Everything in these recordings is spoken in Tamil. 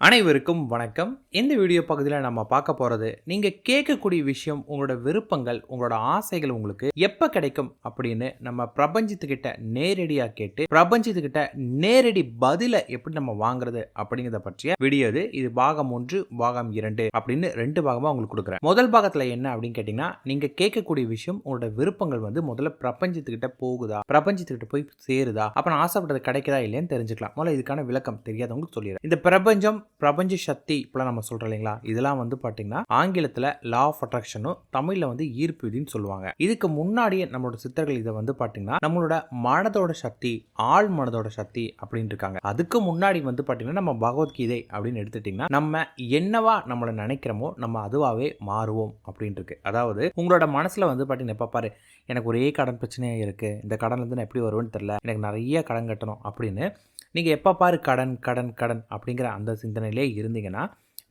அனைவருக்கும் வணக்கம். இந்த வீடியோ பகுதியில் நம்ம பார்க்க போகிறது, நீங்கள் கேட்கக்கூடிய விஷயம், உங்களோட விருப்பங்கள், உங்களோட ஆசைகள் உங்களுக்கு எப்போ கிடைக்கும் அப்படின்னு நம்ம பிரபஞ்சத்துக்கிட்ட நேரடியாக கேட்டு பிரபஞ்சத்துக்கிட்ட நேரடி பதிலை எப்படி நம்ம வாங்குறது அப்படிங்கிறத பற்றிய வீடியோ இது பாகம் 1 பாகம் 2 அப்படின்னு 2 பாகமாக உங்களுக்கு கொடுக்குறேன். முதல் பாகத்தில் என்ன அப்படின்னு கேட்டிங்கன்னா, நீங்கள் கேட்கக்கூடிய விஷயம் உங்களோட விருப்பங்கள் முதல்ல பிரபஞ்சத்துக்கிட்ட போகுதா, பிரபஞ்சத்துக்கிட்ட போய் சேருதா, அப்போ நான் ஆசைப்பட்டது கிடைக்குதா இல்லையான்னு தெரிஞ்சுக்கலாம். முதல்ல இதுக்கான விளக்கம் தெரியாதவங்களுக்கு சொல்லிடுறேன். இந்த பிரபஞ்ச சக்தி இப்பெல்லாம் நம்ம சொல்றோம் இல்லைங்களா, இதெல்லாம் பார்த்தீங்கன்னா ஆங்கிலத்தில் லா ஆஃப் அட்ராக்ஷனும் தமிழில் ஈர்ப்பு விதின்னு சொல்லுவாங்க. இதுக்கு முன்னாடியே நம்மளோட சித்தர்கள் இதை பார்த்தீங்கன்னா நம்மளோட மனதோட சக்தி, ஆள் மனதோட சக்தி அப்படின்னு இருக்காங்க. அதுக்கு முன்னாடி பார்த்தீங்கன்னா நம்ம பகவத்கீதை அப்படின்னு எடுத்துட்டீங்கன்னா, நம்ம என்னவா நம்மளை நினைக்கிறோமோ நம்ம அதுவாகவே மாறுவோம் அப்படின்னு இருக்கு. அதாவது உங்களோட மனசுல பார்த்தீங்கன்னா எப்ப பாரு எனக்கு ஒரே கடன் பிரச்சனையாக இருக்கு, இந்த கடன்லேருந்து நான் எப்படி வருவேன்னு தெரியல, எனக்கு நிறைய கடன் கட்டணும் அப்படின்னு நீங்கள் எப்போ பாரு கடன் கடன் கடன் அப்படிங்கிற அந்த சிந்தனையிலே இருந்தீங்கன்னா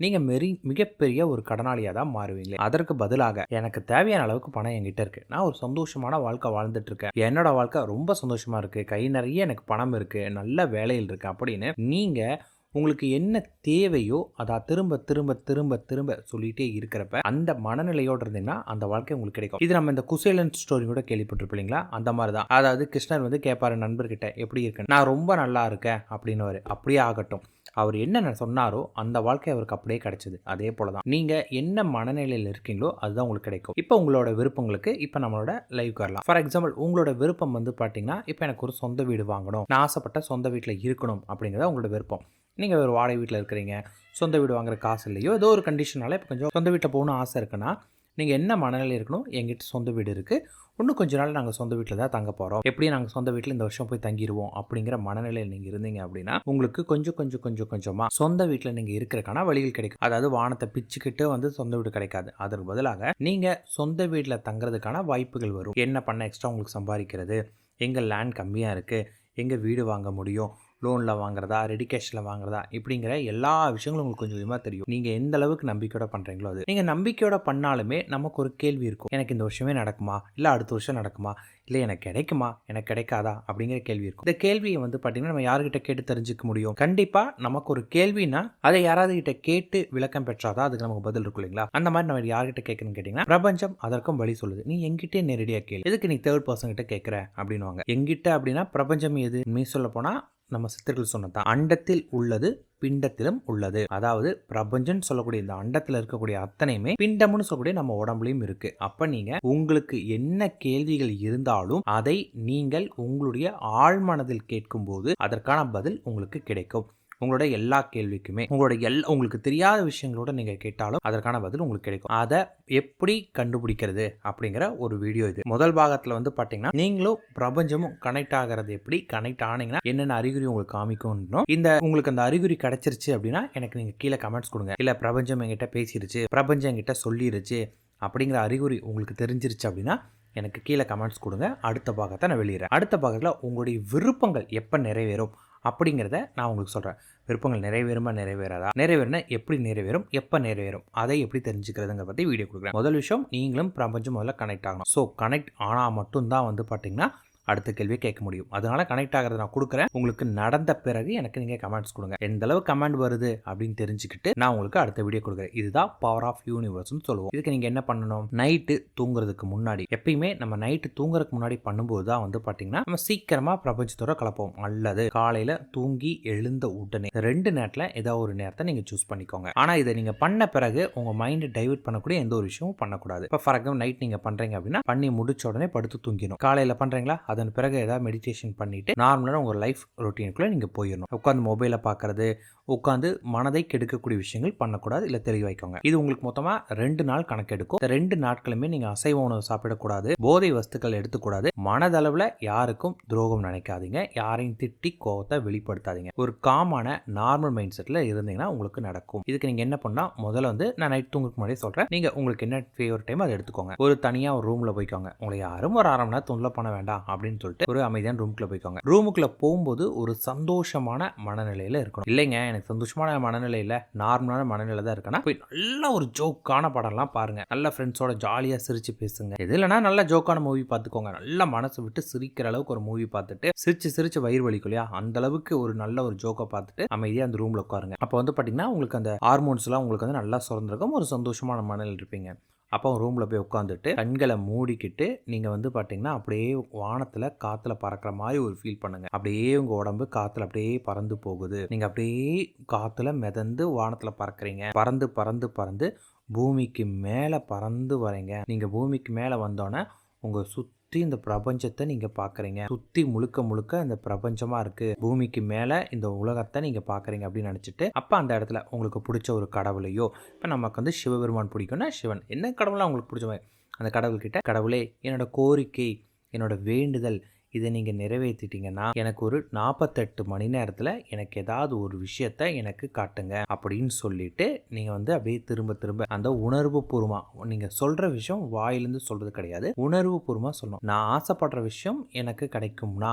நீங்கள் மிகப்பெரிய ஒரு கடனாளியாக தான் மாறுவீங்களே. அதற்கு பதிலாக எனக்கு தேவையான அளவுக்கு பணம் என்கிட்ட இருக்குது, நான் ஒரு சந்தோஷமான வாழ்க்கை வாழ்ந்துட்டு இருக்கேன், என்னோட வாழ்க்கை ரொம்ப சந்தோஷமாக இருக்குது, கை நிறைய எனக்கு பணம் இருக்குது, நல்ல வேலையில் இருக்குது அப்படின்னு நீங்கள் உங்களுக்கு என்ன தேவையோ அதை திரும்ப திரும்ப திரும்ப திரும்ப சொல்லிகிட்டே இருக்கிறப்ப அந்த மனநிலையோடு இருந்தீங்கன்னா அந்த வாழ்க்கை உங்களுக்கு கிடைக்கும். இது நம்ம இந்த குசேலன் ஸ்டோரி கூட கேள்விப்பட்டிருப்பீங்களா, அந்த மாதிரி தான். அதாவது கிருஷ்ணர் கேட்பாரு நண்பர்கிட்ட, எப்படி இருக்கு, நான் ரொம்ப நல்லா இருக்கேன் அப்படின்னு. அப்படியே ஆகட்டும், அவர் என்ன சொன்னாரோ அந்த வாழ்க்கை அவருக்கு அப்படியே கிடைச்சது. அதே போல தான் நீங்கள் என்ன மனநிலையில் இருக்கீங்களோ அதுதான் உங்களுக்கு கிடைக்கும். இப்போ உங்களோட விருப்பங்களுக்கு இப்போ நம்மளோட லைவ்க்கு வரலாம். ஃபார் எக்ஸாம்பிள் உங்களோட விருப்பம் பார்த்தீங்கன்னா, இப்போ எனக்கு ஒரு சொந்த வீடு வாங்கணும், நான் ஆசைப்பட்ட சொந்த வீட்டில் இருக்கணும் அப்படிங்கிறத உங்களோட விருப்பம். நீங்கள் ஒரு வாடகை வீட்டில் இருக்கிறீங்க, சொந்த வீடு வாங்குற காசு இல்லையோ, ஏதோ ஒரு கண்டிஷனால இப்போ கொஞ்சம் சொந்த வீட்டில் போகணும்னு ஆசை இருக்குன்னா நீங்கள் என்ன மனநிலை இருக்கணும், எங்கிட்ட சொந்த வீடு இருக்குது, இன்னும் கொஞ்ச நாள் நாங்கள் சொந்த வீட்டில் தான் தங்க போகிறோம், எப்படியும் நாங்கள் சொந்த வீட்டில் இந்த வருஷம் போய் தங்கிடுவோம் அப்படிங்கிற மனநிலையில் நீங்கள் இருந்தீங்க அப்படின்னா உங்களுக்கு கொஞ்சமாக சொந்த வீட்டில் நீங்கள் இருக்கிறக்கான வழிகள் கிடைக்கும். அதாவது வானத்தை பிச்சுக்கிட்டு சொந்த வீடு கிடைக்காது. அதற்கு பதிலாக நீங்கள் சொந்த வீட்டில் தங்குறதுக்கான வாய்ப்புகள் வரும். என்ன பண்ண எக்ஸ்ட்ரா உங்களுக்கு சம்பாதிக்கிறது, எங்கள் லேண்ட் கம்மியாக இருக்குது, எங்கள் வீடு வாங்க முடியும், லோனில் வாங்குறதா, ரெடி கேஷில் வாங்குறதா, இப்படிங்கிற எல்லா விஷயங்களும் உங்களுக்கு கொஞ்சம் கொஞ்சமாக தெரியும். நீங்கள் எந்த அளவுக்கு நம்பிக்கையோட பண்ணுறீங்களோ அது. நீங்கள் நம்பிக்கையோட பண்ணாலுமே நமக்கு ஒரு கேள்வி இருக்கும், எனக்கு இந்த வருஷமே நடக்குமா, இல்லை அடுத்த வருஷம் நடக்குமா, இல்லை எனக்கு கிடைக்குமா, எனக்கு கிடைக்காதா அப்படிங்கிற கேள்வி இருக்கும். இந்த கேள்வியை பார்த்தீங்கன்னா நம்ம யாருக்கிட்ட கேட்டு தெரிஞ்சுக்க முடியும். கண்டிப்பாக நமக்கு ஒரு கேள்வினா அதை யாராவது கிட்ட கேட்டு விளக்கம் பெற்றாதான் அதுக்கு நமக்கு பதில் இருக்கும் இல்லைங்களா. அந்த மாதிரி நம்ம யார்கிட்ட கேட்கணும்னு கேட்டிங்கன்னா பிரபஞ்சம் அதற்கும் வழி சொல்லுது. நீ எங்கிட்டே நேரடியாக கேளு, எதுக்கு நீ தேர்ட் பர்சன் கிட்ட கேட்குற அப்படின்வாங்க. எங்கிட்ட அப்படின்னா பிரபஞ்சம் எது மீ சொல்ல போனால் நம்ம சித்தர்கள் சொன்னதான், அண்டத்தில் உள்ளது பிண்டத்திலும் உள்ளது. அதாவது பிரபஞ்சம் சொல்லக்கூடிய இந்த அண்டத்தில் இருக்கக்கூடிய அத்தனையுமே பிண்டம்னு சொல்லக்கூடிய நம்ம உடம்புலையும் இருக்கு. அப்ப நீங்க உங்களுக்கு என்ன கேள்விகள் இருந்தாலும் அதை நீங்கள் உங்களுடைய ஆழ்மனதில் கேட்கும் போது அதற்கான பதில் உங்களுக்கு கிடைக்கும். உங்களோட எல்லா கேள்விக்குமே உங்களுக்கு தெரியாத விஷயங்களோட நீங்க கேட்டாலும் அதற்கான பதில் உங்களுக்கு கிடைக்கும். அதை எப்படி கண்டுபிடிக்கிறது அப்படிங்கிற ஒரு வீடியோ இது. முதல் பாகத்துல பாத்தீங்கன்னா நீங்களும் பிரபஞ்சமும் கனெக்ட் ஆகிறது எப்படி, கனெக்ட் ஆனீங்கன்னா என்னென்ன அறிகுறி உங்களுக்கு காமிக்கும். இந்த உங்களுக்கு அந்த அறிகுறி கிடைச்சிருச்சு அப்படின்னா எனக்கு நீங்க கீழே கமெண்ட்ஸ் கொடுங்க. இல்ல பிரபஞ்சம் என்கிட்ட பேசிருச்சு, பிரபஞ்சம் என்கிட்ட சொல்லிருச்சு அப்படிங்கிற அறிகுறி உங்களுக்கு தெரிஞ்சிருச்சு அப்படின்னா எனக்கு கீழே கமெண்ட்ஸ் கொடுங்க. அடுத்த பாகத்தை நான் வெளியிடுறேன். அடுத்த பாகத்தில் உங்களுடைய விருப்பங்கள் எப்போ நிறைவேறும் அப்படிங்கிறத நான் உங்களுக்கு சொல்கிறேன். விருப்பங்கள் நிறைவேறுமா நிறைவேறாதா, நிறைவேறினா எப்படி நிறைவேறும், எப்போ நிறைவேறும், அதை எப்படி தெரிஞ்சுக்கிறதுங்கிற பற்றி வீடியோ கொடுக்குறேன். முதல் விஷயம், நீங்களும் பிரபஞ்சம் முதல்ல கனெக்ட் ஆகணும். ஸோ கனெக்ட் ஆனால் மட்டும்தான் பார்த்தீங்கன்னா அடுத்த கேள்வியை கேட்க முடியும். அதனால கனெக்ட் ஆகிறத நான் கொடுக்குறேன். உங்களுக்கு நடந்த பிறகு எனக்கு நீங்கள் கமெண்ட்ஸ் கொடுங்க. எந்த அளவு கமெண்ட் வருது அப்படின்னு தெரிஞ்சுக்கிட்டு நான் உங்களுக்கு அடுத்த வீடியோ கொடுக்குறேன். இதுதான் பவர் ஆஃப் யூனிவர்ஸ்னு சொல்லுவோம். இதுக்கு நீங்கள் என்ன பண்ணணும், நைட்டு தூங்குறதுக்கு முன்னாடி, எப்பயுமே நம்ம நைட்டு தூங்குறதுக்கு முன்னாடி பண்ணும்போது தான் பார்த்தீங்கன்னா நம்ம சீக்கிரமாக பிரபஞ்சத்தோட கலப்போம். அல்லது காலையில் தூங்கி எழுந்த உடனே 2 நேரத்தில் ஏதாவது ஒரு நேரத்தை நீங்கள் சூஸ் பண்ணிக்கோங்க. ஆனால் இதை நீங்கள் பண்ண பிறகு உங்கள் மைண்டை டைவர்ட் பண்ணக்கூடிய எந்த ஒரு விஷயமும் பண்ணக்கூடாது. இப்போ ஃபார் எக்ஸாம்பிள் நைட் நீங்கள் பண்ணுறீங்க அப்படின்னா பண்ணி முடிச்ச உடனே படுத்து தூங்கிடும். காலையில் பண்ணுறீங்களா, அதன் பிறகு ஏதாவது மெடிடேஷன் பண்ணிட்டு நார்மலான உங்கள் லைஃப் ரொட்டீனுக்குள்ளே நீங்கள் போயிடணும். உட்காந்து மொபைலை பார்க்கறது, உட்காந்து மனதை கெடுக்கக்கூடிய விஷயங்கள் பண்ணக்கூடாது, இல்லை தெளிவாய்க்கோங்க. இது உங்களுக்கு மொத்தமாக 2 நாள் கணக்கெடுக்கும். 2 நாட்களுமே நீங்கள் அசைவ உணவு சாப்பிடக்கூடாது, போதை வஸ்துக்கள் எடுத்துக்கூடாது, மனதளவில் யாருக்கும் துரோகம் நினைக்காதீங்க, யாரையும் திட்டி கோவத்தை வெளிப்படுத்தாதீங்க. ஒரு காமான நார்மல் மைண்ட் செட்டில் இருந்தீங்கன்னா உங்களுக்கு நடக்கும். இதுக்கு நீங்கள் என்ன பண்ணால் முதல்ல நான் நைட் தூங்குறதுக்கு முன்னாடியே சொல்கிறேன், நீங்கள் உங்களுக்கு என்ன ஃபேவரட் டைம் அதை எடுத்துக்கோங்க. ஒரு தனியாக ஒரு ரூமில் போய்க்கோங்க. உங்களை யாரும் ஒரு 1/2 மணி நேரம் தொல்லை பண்ண வேண்டாம் அப்படின்னு அப்படின்னு சொல்லிட்டு ஒரு அமைதியான ரூமுக்குள்ள போய்க்கோங்க. ரூமுக்குள்ள போகும்போது ஒரு சந்தோஷமான மனநிலையில இருக்கணும். இல்லைங்க எனக்கு சந்தோஷமான மனநிலையில நார்மலான மனநிலை தான் இருக்குன்னா போய் நல்ல ஒரு ஜோக்கான படம்லாம் பாருங்க. நல்ல ஃப்ரெண்ட்ஸோட ஜாலியா சிரிச்சு பேசுங்க. எது இல்லைன்னா நல்ல ஜோக்கான மூவி பார்த்துக்கோங்க. நல்ல மனசு விட்டு சிரிக்கிற அளவுக்கு ஒரு மூவி பார்த்துட்டு சிரிச்சு வயிறு வலிக்கும் இல்லையா, அந்த அளவுக்கு ஒரு நல்ல ஒரு ஜோக்கை பார்த்துட்டு அமைதியாக அந்த ரூம்ல உட்காருங்க. அப்போ வந்து பார்த்தீங்கன்னா உங்களுக்கு அந்த ஹார்மோன்ஸ்லாம் உங்களுக்கு வந்து நல்லா சுரந்திருக்கும். ஒரு சந்தோஷமான மனநிலையில் இருப்பீங்க. அப்போ ரூமில் போய் உட்காந்துட்டு கண்களை மூடிக்கிட்டு நீங்கள் வந்து பார்த்தீங்கன்னா அப்படியே வானத்தில் காற்றுல பறக்கிற மாதிரி ஒரு ஃபீல் பண்ணுங்கள். அப்படியே உங்கள் உடம்பு காற்றுல அப்படியே பறந்து போகுது. நீங்கள் அப்படியே காற்றுல மிதந்து வானத்தில் பறக்கிறீங்க. பறந்து பறந்து பறந்து பூமிக்கு மேலே பறந்து வரீங்க. நீங்கள் பூமிக்கு மேலே வந்தோன்னே உங்கள் சுற்றி இந்த பிரபஞ்சத்தை நீங்கள் பார்க்குறீங்க. சுற்றி முழுக்க முழுக்க இந்த பிரபஞ்சமாக இருக்குது. பூமிக்கு மேலே இந்த உலகத்தை நீங்கள் பார்க்குறீங்க அப்படின்னு நினச்சிட்டு அப்போ அந்த இடத்துல உங்களுக்கு பிடிச்ச ஒரு கடவுளையோ, இப்போ நமக்கு வந்து சிவபெருமான் பிடிக்கும்னா சிவன், என்ன கடவுளாக உங்களுக்கு பிடிச்ச மாதிரி அந்த கடவுள்கிட்ட, கடவுளே என்னோட கோரிக்கை, என்னோட வேண்டுதல் இதை நீங்கள் நிறைவேற்றிட்டீங்கன்னா எனக்கு ஒரு 48 மணி நேரத்தில் எனக்கு ஏதாவது ஒரு விஷயத்த எனக்கு காட்டுங்க அப்படின்னு சொல்லிட்டு நீங்கள் வந்து அப்படியே திரும்ப திரும்ப அந்த உணர்வு பூர்வமாக நீங்கள் சொல்கிற விஷயம் வாயிலிருந்து சொல்கிறது கிடையாது, உணர்வு பூர்வமாக சொல்லணும். நான் ஆசைப்படுற விஷயம் எனக்கு கிடைக்கும்னா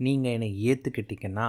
நீங்கள் என்னை ஏற்றுக்கிட்டீங்கன்னா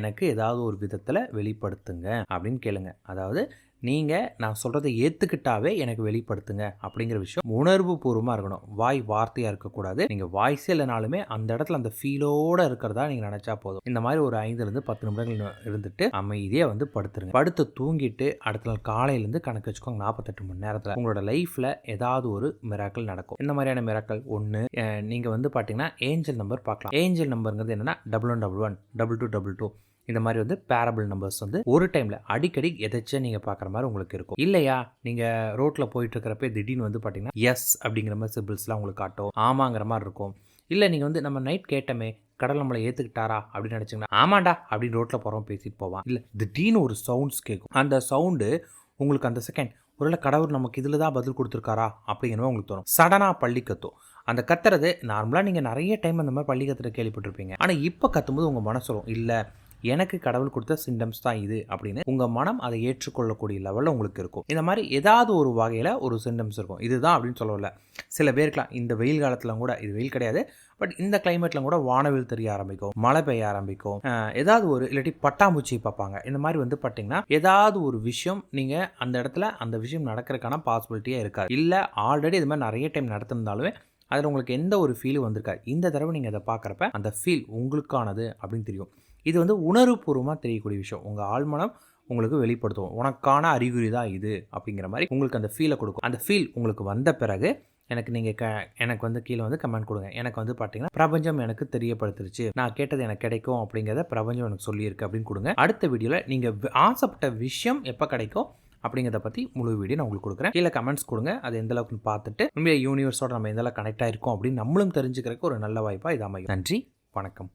எனக்கு ஏதாவது ஒரு விதத்தில் வெளிப்படுத்துங்க அப்படின்னு கேளுங்க. அதாவது நீங்கள் நான் சொல்கிறத ஏற்றுக்கிட்டாவே எனக்கு வெளிப்படுத்துங்க அப்படிங்கிற விஷயம் உணர்வு பூர்வமாக இருக்கணும். வாய் வார்த்தையாக இருக்கக்கூடாது. நீங்கள் வாய்ஸே இல்லைனாலுமே அந்த இடத்துல அந்த ஃபீலோடு இருக்கிறதா நீங்கள் நினச்சா போதும். இந்த மாதிரி ஒரு 5-10 நிமிடங்கள் இருந்துட்டு அமைதியாக வந்து படுத்துருங்க. படுத்து தூங்கிட்டு அடுத்த நாள் காலையிலேருந்து கணக்கு வச்சுக்கோங்க. 48 மணி நேரத்தில் உங்களோட லைஃப்பில் ஏதாவது ஒரு மிராக்கள் நடக்கும். இந்த மாதிரியான மிராக்கள் ஒன்று, நீங்கள் வந்து பார்த்தீங்கன்னா ஏஞ்சல் நம்பர் பார்க்கலாம். ஏஞ்சல் நம்பருங்கிறது என்னென்னா 1111 2222 இந்த மாதிரி வந்து பேரபிள் நம்பர்ஸ் வந்து ஒரு டைமில் அடிக்கடி எதாச்சும் நீங்கள் பார்க்குற மாதிரி உங்களுக்கு இருக்கும். இல்லையா நீங்கள் ரோட்டில் போயிட்டு இருக்கிறப்ப திடீர்னு வந்து பார்த்தீங்கன்னா எஸ் அப்படிங்கிற மாதிரி சிம்பிள்ஸ்லாம் உங்களுக்கு காட்டும், ஆமாங்கிற மாதிரி இருக்கும். இல்லை நீங்கள் வந்து நம்ம நைட் கேட்டமே கடவுள் நம்மளை ஏற்றுக்கிட்டாரா அப்படின்னு நினச்சிங்கன்னா ஆமாண்டா அப்படின்னு ரோட்டில் போகிறோம் பேசிட்டு போவான். இல்லை திடீர்னு ஒரு சவுண்ட்ஸ் கேட்கும். அந்த சவுண்டு உங்களுக்கு அந்த செகண்ட் ஒருவேளை கடவுள் நமக்கு இதில் தான் பதில் கொடுத்துருக்காரா அப்படிங்கிறத உங்களுக்கு தோணும். சடனாக பள்ளி கத்தும். அந்த கத்துறது நார்மலாக நீங்கள் நிறைய டைம் அந்த மாதிரி பள்ளி கத்துற கேள்விப்பட்டிருப்பீங்க. ஆனால் இப்போ கத்தும்போது உங்கள் மனசு சொல்லும் இல்லை எனக்கு கடவுள் கொடுத்த சிம்டம்ஸ் தான் இது அப்படின்னு உங்கள் மனம் அதை ஏற்றுக்கொள்ளக்கூடிய லெவலில் உங்களுக்கு இருக்கும். இந்த மாதிரி ஏதாவது ஒரு வகையில் ஒரு சிம்டம்ஸ் இருக்கும். இதுதான் அப்படின்னு சொல்லல. சில பேருக்குலாம் இந்த வெயில் காலத்தில் கூட, இது வெயில் கிடையாது பட் இந்த கிளைமேட்டில் கூட வானவில் தெரிய ஆரம்பிக்கும், மழை பெய்ய ஆரம்பிக்கும், ஏதாவது ஒரு இல்லாட்டி பட்டாம்பூச்சி பார்ப்பாங்க. இந்த மாதிரி வந்து பார்த்தீங்கன்னா ஏதாவது ஒரு விஷயம் நீங்கள் அந்த இடத்துல அந்த விஷயம் நடக்கிறதுக்கான பாசிபிலிட்டியே இருக்காது. இல்லை ஆல்ரெடி இது மாதிரி நிறைய டைம் நடத்திருந்தாலுமே அதில் உங்களுக்கு எந்த ஒரு ஃபீலும் வந்திருக்காது. இந்த தடவை நீங்கள் அதை பார்க்குறப்ப அந்த ஃபீல் உங்களுக்கானது அப்படின்னு தெரியும். இது வந்து உணர்வுபூர்வமாக தெரியக்கூடிய விஷயம். உங்கள் ஆழ்மனம் உங்களுக்கு வெளிப்படுத்தும், உனக்கான அறிகுறி தான் இது அப்படிங்கிற மாதிரி உங்களுக்கு அந்த ஃபீலை கொடுக்கும். அந்த ஃபீல் உங்களுக்கு வந்த பிறகு எனக்கு வந்து கீழே வந்து கமெண்ட் கொடுங்க. எனக்கு வந்து பார்த்தீங்கன்னா பிரபஞ்சம் எனக்கு தெரியப்படுத்துருச்சு, நான் கேட்டது எனக்கு கிடைக்கும் அப்படிங்கிறத பிரபஞ்சம் எனக்கு சொல்லியிருக்கு அப்படின்னு கொடுங்க. அடுத்த வீடியோவில் நீங்கள் ஆசைப்பட்ட விஷயம் எப்போ கிடைக்கும் அப்படிங்கிறத பற்றி முழு வீடியோ நான் உங்களுக்கு கொடுக்குறேன். கீழே கமெண்ட்ஸ் கொடுங்க. அது எந்த அளவுக்கு பார்த்துட்டு உண்மையாக யூனிவர்ஸோட நம்ம எந்த அளவுக்கு கனெக்ட் ஆகிருக்கோம் அப்படின்னு நம்மளும் தெரிஞ்சுக்கிறதுக்கு ஒரு நல்ல வாய்ப்பாக இது அமையும். நன்றி, வணக்கம்.